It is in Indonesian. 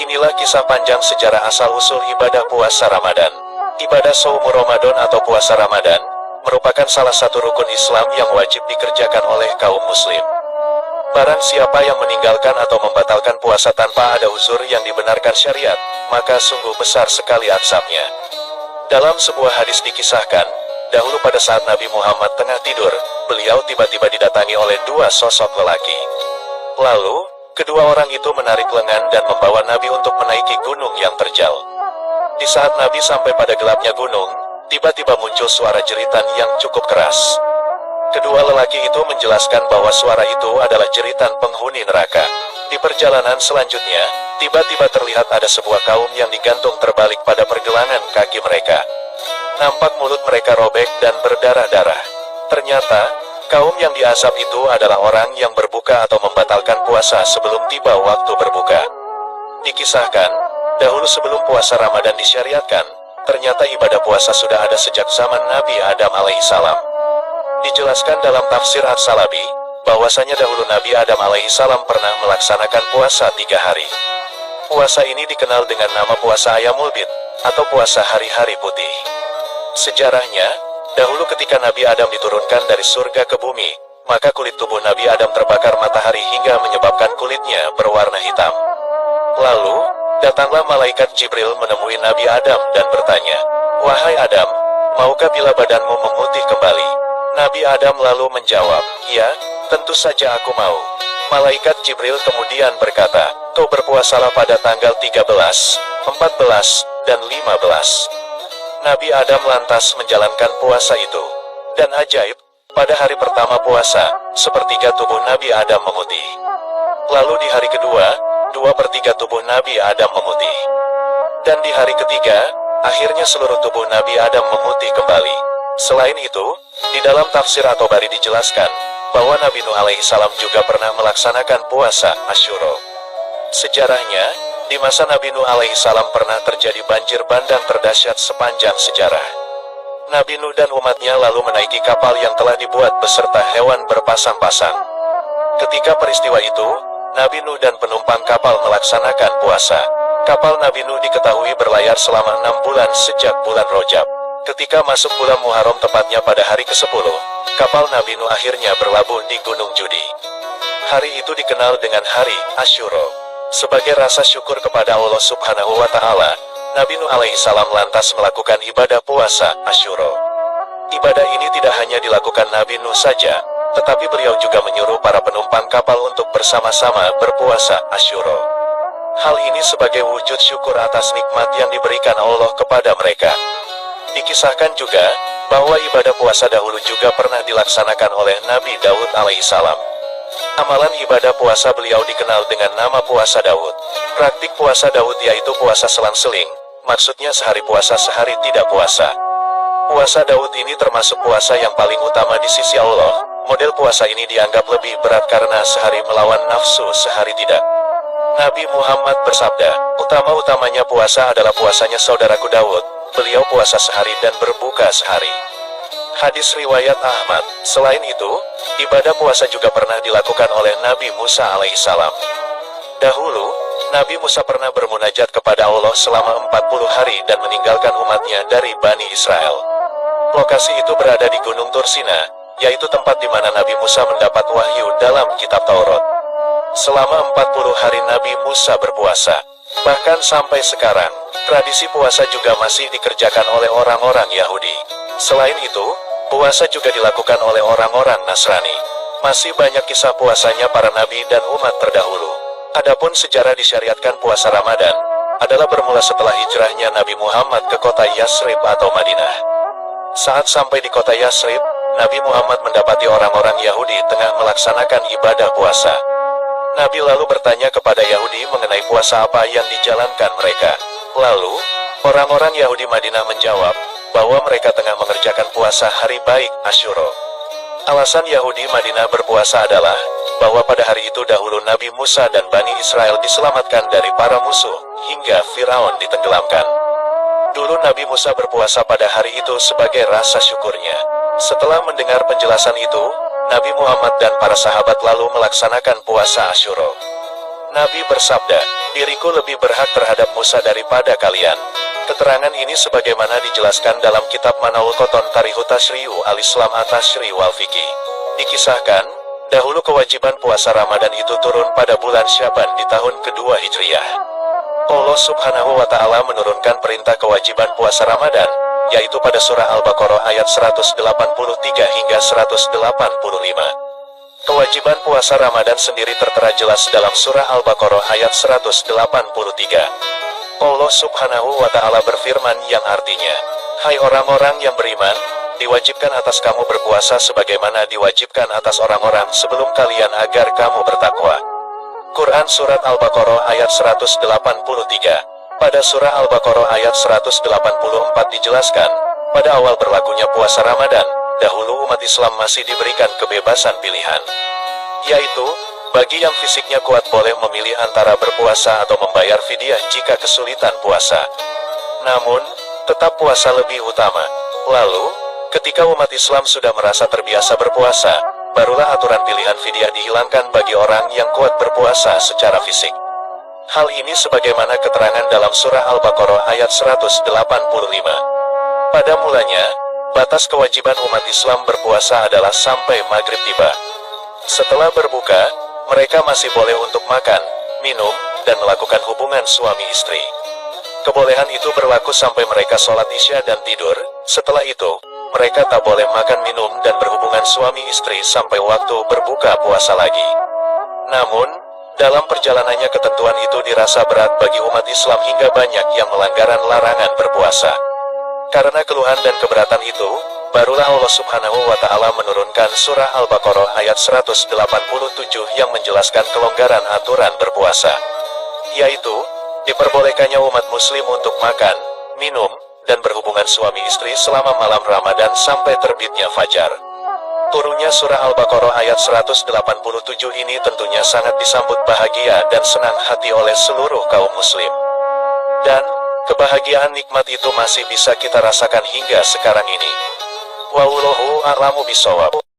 Inilah kisah panjang sejarah asal-usul ibadah puasa Ramadan. Ibadah Shaum Ramadan atau puasa Ramadan merupakan salah satu rukun Islam yang wajib dikerjakan oleh kaum muslim. Barang siapa yang meninggalkan atau membatalkan puasa tanpa ada uzur yang dibenarkan syariat, maka sungguh besar sekali azabnya. Dalam sebuah hadis dikisahkan, dahulu pada saat Nabi Muhammad tengah tidur, beliau tiba-tiba didatangi oleh dua sosok lelaki. Lalu, kedua orang itu menarik lengan dan membawa Nabi untuk menaiki gunung yang terjal. Di saat Nabi sampai pada gelapnya gunung, tiba-tiba muncul suara jeritan yang cukup keras. Kedua lelaki itu menjelaskan bahwa suara itu adalah jeritan penghuni neraka. Di perjalanan selanjutnya, tiba-tiba terlihat ada sebuah kaum yang digantung terbalik pada pergelangan kaki mereka. Nampak mulut mereka robek dan berdarah-darah. Ternyata, kaum yang diazab itu adalah orang yang berbuka atau membatalkan puasa sebelum tiba waktu berbuka. Dikisahkan, dahulu sebelum puasa Ramadan disyariatkan, ternyata ibadah puasa sudah ada sejak zaman Nabi Adam alaihissalam. Dijelaskan dalam tafsir As-Salabi, bahwasanya dahulu Nabi Adam alaihissalam pernah melaksanakan puasa 3 hari. Puasa ini dikenal dengan nama puasa Ayyamul Bid, atau puasa hari-hari putih. Sejarahnya, dahulu ketika Nabi Adam diturunkan dari surga ke bumi, maka kulit tubuh Nabi Adam terbakar matahari hingga menyebabkan kulitnya berwarna hitam. Lalu, datanglah malaikat Jibril menemui Nabi Adam dan bertanya, "Wahai Adam, maukah bila badanmu memutih kembali?" Nabi Adam lalu menjawab, "Ya, tentu saja aku mau." Malaikat Jibril kemudian berkata, "Kau berpuasalah pada tanggal 13, 14, dan 15. Nabi Adam lantas menjalankan puasa itu. Dan ajaib, pada hari pertama puasa, sepertiga tubuh Nabi Adam memutih. Lalu di hari kedua, 2/3 tubuh Nabi Adam memutih. Dan di hari ketiga, akhirnya seluruh tubuh Nabi Adam memutih kembali. Selain itu, di dalam tafsir At-Tabari dijelaskan, bahwa Nabi Nuh alaihissalam juga pernah melaksanakan puasa Asyura. Sejarahnya, di masa Nabi Nuh alaihissalam pernah terjadi banjir bandang terdahsyat sepanjang sejarah. Nabi Nuh dan umatnya lalu menaiki kapal yang telah dibuat beserta hewan berpasang-pasang. Ketika peristiwa itu, Nabi Nuh dan penumpang kapal melaksanakan puasa. Kapal Nabi Nuh diketahui berlayar selama 6 bulan sejak bulan Rajab. Ketika masuk bulan Muharram tepatnya pada hari ke-10, kapal Nabi Nuh akhirnya berlabuh di Gunung Judi. Hari itu dikenal dengan Hari Asyura. Sebagai rasa syukur kepada Allah Subhanahu wa Ta'ala, Nabi Nuh alaihissalam lantas melakukan ibadah puasa Asyura. Ibadah ini tidak hanya dilakukan Nabi Nuh saja, tetapi beliau juga menyuruh para penumpang kapal untuk bersama-sama berpuasa Asyura. Hal ini sebagai wujud syukur atas nikmat yang diberikan Allah kepada mereka. Dikisahkan juga, bahwa ibadah puasa dahulu juga pernah dilaksanakan oleh Nabi Daud alaihissalam. Amalan ibadah puasa beliau dikenal dengan nama puasa Daud. Praktik puasa Daud yaitu puasa selang-seling, maksudnya sehari puasa sehari tidak puasa. Puasa Daud ini termasuk puasa yang paling utama di sisi Allah. Model puasa ini dianggap lebih berat karena sehari melawan nafsu sehari tidak. Nabi Muhammad bersabda, "Utama-utamanya puasa adalah puasanya saudaraku Daud. Beliau puasa sehari dan berbuka sehari." Hadis riwayat Ahmad. Selain itu, ibadah puasa juga pernah dilakukan oleh Nabi Musa alaihissalam. Dahulu, Nabi Musa pernah bermunajat kepada Allah selama 40 hari dan meninggalkan umatnya dari Bani Israel. Lokasi itu berada di Gunung Tursina, yaitu tempat di mana Nabi Musa mendapat wahyu dalam kitab Taurat. Selama 40 hari Nabi Musa berpuasa. Bahkan sampai sekarang, tradisi puasa juga masih dikerjakan oleh orang-orang Yahudi. Selain itu, puasa juga dilakukan oleh orang-orang Nasrani. Masih banyak kisah puasanya para nabi dan umat terdahulu. Adapun sejarah disyariatkan puasa Ramadan, adalah bermula setelah hijrahnya Nabi Muhammad ke kota Yasrib atau Madinah. Saat sampai di kota Yasrib, Nabi Muhammad mendapati orang-orang Yahudi tengah melaksanakan ibadah puasa. Nabi lalu bertanya kepada Yahudi mengenai puasa apa yang dijalankan mereka. Lalu, orang-orang Yahudi Madinah menjawab, bahwa mereka tengah mengerjakan puasa hari baik Asyura. Alasan Yahudi Madinah berpuasa adalah, bahwa pada hari itu dahulu Nabi Musa dan Bani Israel diselamatkan dari para musuh, hingga Firaun ditenggelamkan. Dulu Nabi Musa berpuasa pada hari itu sebagai rasa syukurnya. Setelah mendengar penjelasan itu, Nabi Muhammad dan para sahabat lalu melaksanakan puasa Asyura. Nabi bersabda, Diriku lebih berhak terhadap Musa daripada kalian. Keterangan ini sebagaimana dijelaskan dalam kitab Manaul Koton Tarihu Tashri'u al-Islam at-Tashri' wal Fiqih. Dikisahkan, dahulu kewajiban puasa Ramadan itu turun pada bulan Syaban di tahun kedua Hijriyah. Allah Subhanahu wa Ta'ala menurunkan perintah kewajiban puasa Ramadan, yaitu pada surah Al-Baqarah ayat 183 hingga 185. Kewajiban puasa Ramadan sendiri tertera jelas dalam surah Al-Baqarah ayat 183. Allah Subhanahu wa Ta'ala berfirman yang artinya, "Hai orang-orang yang beriman, diwajibkan atas kamu berpuasa sebagaimana diwajibkan atas orang-orang sebelum kalian agar kamu bertakwa." Quran Surat Al-Baqarah ayat 183. Pada surah Al-Baqarah ayat 184 dijelaskan, pada awal berlakunya puasa Ramadan, dahulu umat Islam masih diberikan kebebasan pilihan, yaitu, bagi yang fisiknya kuat boleh memilih antara berpuasa atau membayar fidyah jika kesulitan puasa. Namun, tetap puasa lebih utama. Lalu, ketika umat Islam sudah merasa terbiasa berpuasa, barulah aturan pilihan fidyah dihilangkan bagi orang yang kuat berpuasa secara fisik. Hal ini sebagaimana keterangan dalam surah Al-Baqarah ayat 185. Pada mulanya, batas kewajiban umat Islam berpuasa adalah sampai maghrib tiba. Setelah berbuka, mereka masih boleh untuk makan, minum, dan melakukan hubungan suami istri. Kebolehan itu berlaku sampai mereka sholat isya dan tidur. Setelah itu, mereka tak boleh makan, minum, dan berhubungan suami istri sampai waktu berbuka puasa lagi. Namun, dalam perjalanannya ketentuan itu dirasa berat bagi umat Islam hingga banyak yang melanggaran larangan berpuasa. Karena keluhan dan keberatan itu, barulah Allah Subhanahu wa Ta'ala menurunkan surah Al-Baqarah ayat 187 yang menjelaskan kelonggaran aturan berpuasa, yaitu, diperbolehkannya umat muslim untuk makan, minum, dan berhubungan suami istri selama malam Ramadan sampai terbitnya fajar. Turunnya surah Al-Baqarah ayat 187 ini tentunya sangat disambut bahagia dan senang hati oleh seluruh kaum muslim. Dan, kebahagiaan nikmat itu masih bisa kita rasakan hingga sekarang ini. Wallahu a'lamu bishawab.